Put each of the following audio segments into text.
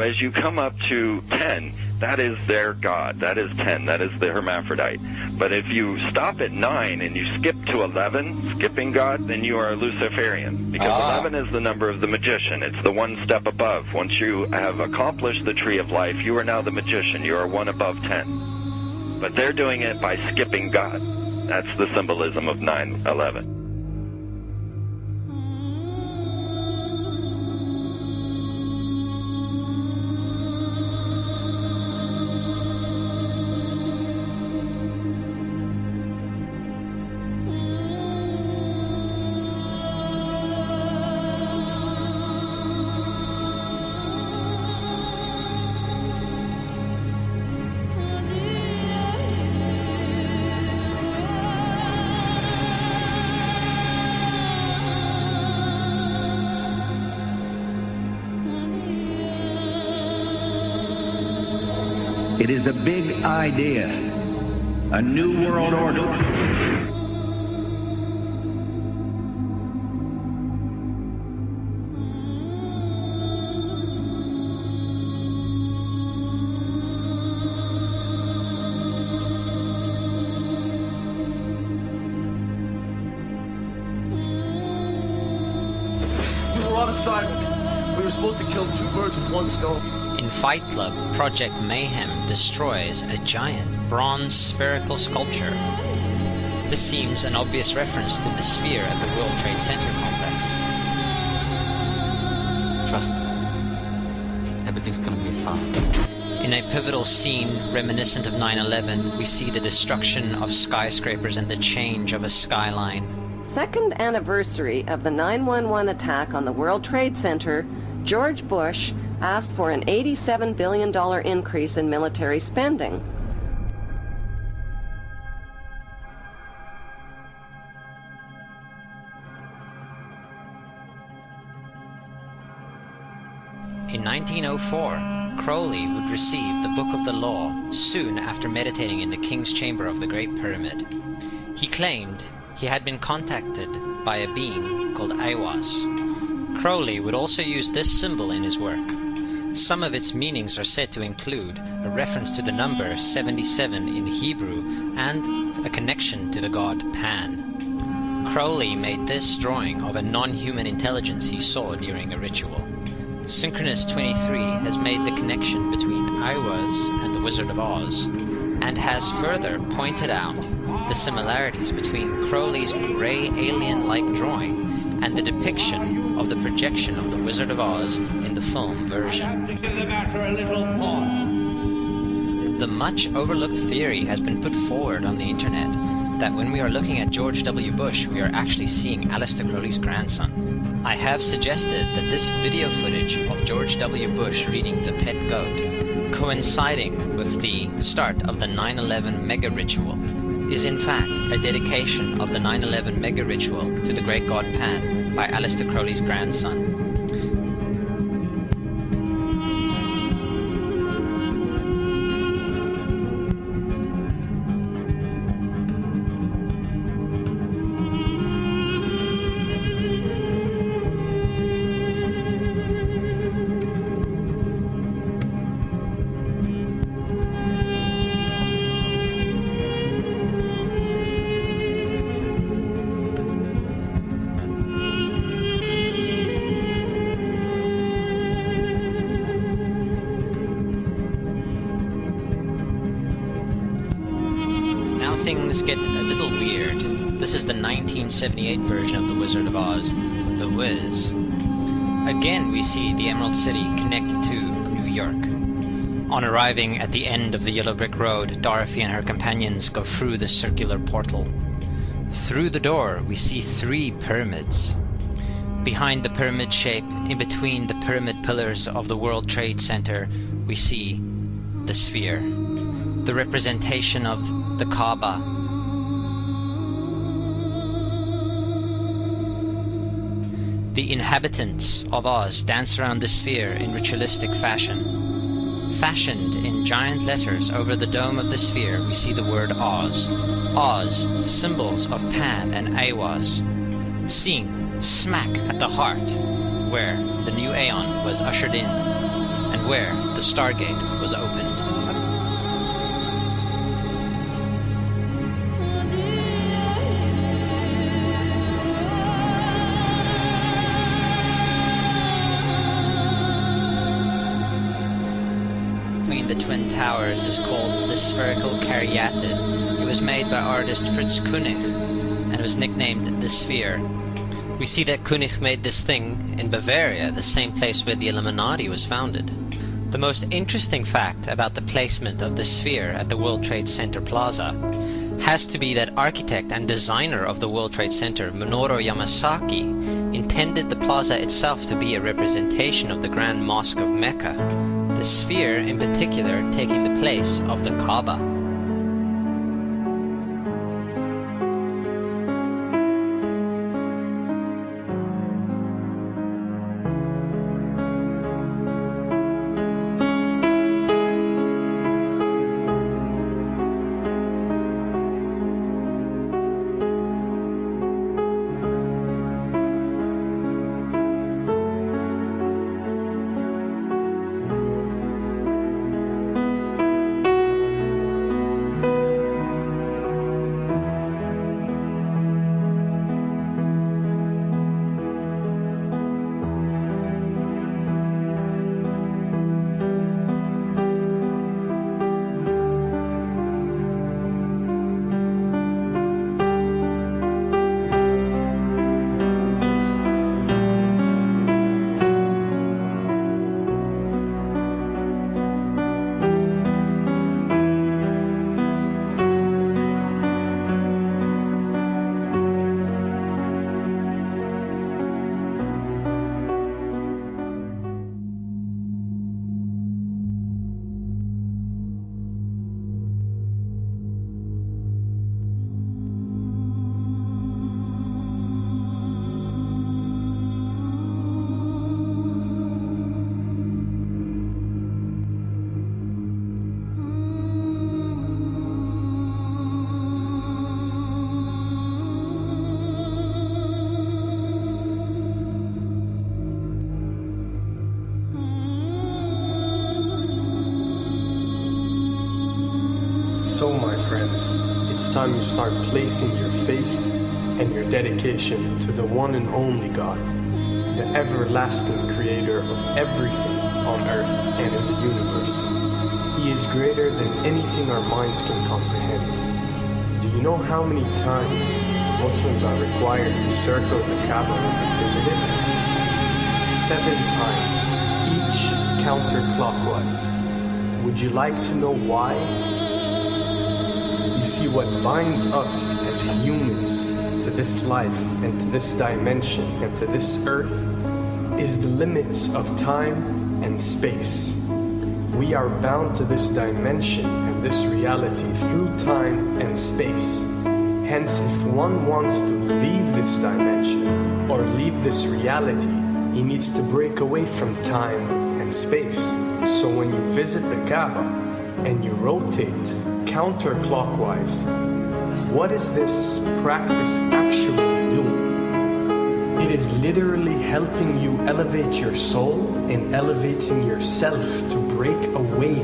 As you come up to 10, that is their god. That is 10. That is the hermaphrodite. But if you stop at 9 and you skip to 11, skipping god, then you are a Luciferian. Because 11 is the number of the magician. It's the one step above. Once you have accomplished the tree of life, you are now the magician. You are one above 10. But they're doing it by skipping god. That's the symbolism of 9/11. It is a big idea, a new world order. We were on assignment. We were supposed to kill 2 birds with 1 stone. In Fight Club, Project Mayhem destroys a giant bronze spherical sculpture. This seems an obvious reference to the sphere at the World Trade Center complex. Trust me. Everything's gonna be fine. In a pivotal scene reminiscent of 9/11, we see the destruction of skyscrapers and the change of a skyline. Second anniversary of the 9/11 attack on the World Trade Center, George Bush asked for an $87 billion increase in military spending. In 1904, Crowley would receive the Book of the Law soon after meditating in the King's Chamber of the Great Pyramid. He claimed he had been contacted by a being called Aiwass. Crowley would also use this symbol in his work. Some of its meanings are said to include a reference to the number 77 in Hebrew and a connection to the god Pan. Crowley made this drawing of a non-human intelligence he saw during a ritual. Synchronous 23 has made the connection between Aiwass and the Wizard of Oz, and has further pointed out the similarities between Crowley's grey alien-like drawing and the depiction of the projection of the Wizard of Oz in the film version. The much overlooked theory has been put forward on the internet that when we are looking at George W. Bush, we are actually seeing Aleister Crowley's grandson. I have suggested that this video footage of George W. Bush reading The Pet Goat, coinciding with the start of the 9/11 mega ritual, is in fact a dedication of the 9/11 mega ritual to the great god Pan by Aleister Crowley's grandson. Things get a little weird. This is the 1978 version of The Wizard of Oz, The Wiz. Again, we see the Emerald City connected to New York. On arriving at the end of the Yellow Brick Road, Dorothy and her companions go through the circular portal. Through the door, we see 3 pyramids. Behind the pyramid shape, in between the pyramid pillars of the World Trade Center, we see the sphere, the representation of the Kaaba. The inhabitants of Oz dance around the sphere in ritualistic fashion. Fashioned in giant letters over the dome of the sphere, we see the word Oz. Oz, symbols of Pan and Aiwass, seen smack at the heart where the new Aeon was ushered in. and where the Stargate was opened. Between the Twin Towers is called the Spherical Caryatid. It was made by artist Fritz Koenig and was nicknamed the Sphere. We see that Koenig made this thing in Bavaria, the same place where the Illuminati was founded. The most interesting fact about the placement of the sphere at the World Trade Center Plaza has to be that architect and designer of the World Trade Center, Minoru Yamasaki, intended the plaza itself to be a representation of the Grand Mosque of Mecca, the sphere in particular taking the place of the Kaaba. So, my friends, it's time you start placing your faith and your dedication to the one and only God, the everlasting creator of everything on earth and in the universe. He is greater than anything our minds can comprehend. Do you know how many times Muslims are required to circle the Kaaba and visit it? 7 times, each counterclockwise. Would you like to know why? You see, what binds us as humans to this life and to this dimension and to this earth is the limits of time and space. We are bound to this dimension and this reality through time and space. Hence, if one wants to leave this dimension or leave this reality, he needs to break away from time and space. So when you visit the Kaaba and you rotate counterclockwise, what is this practice actually doing? It is literally helping you elevate your soul and elevating yourself to break away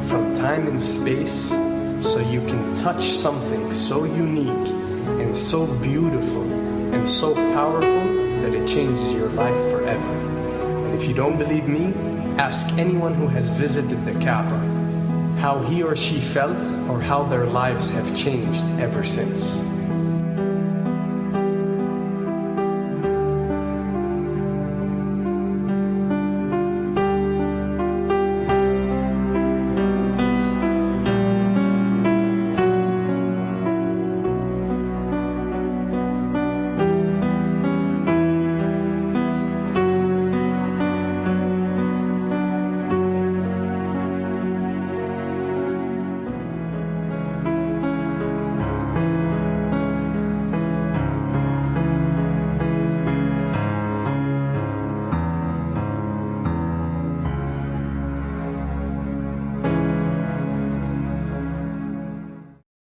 from time and space so you can touch something so unique and so beautiful and so powerful that it changes your life forever. And if you don't believe me, ask anyone who has visited the Kaaba how he or she felt or how their lives have changed ever since.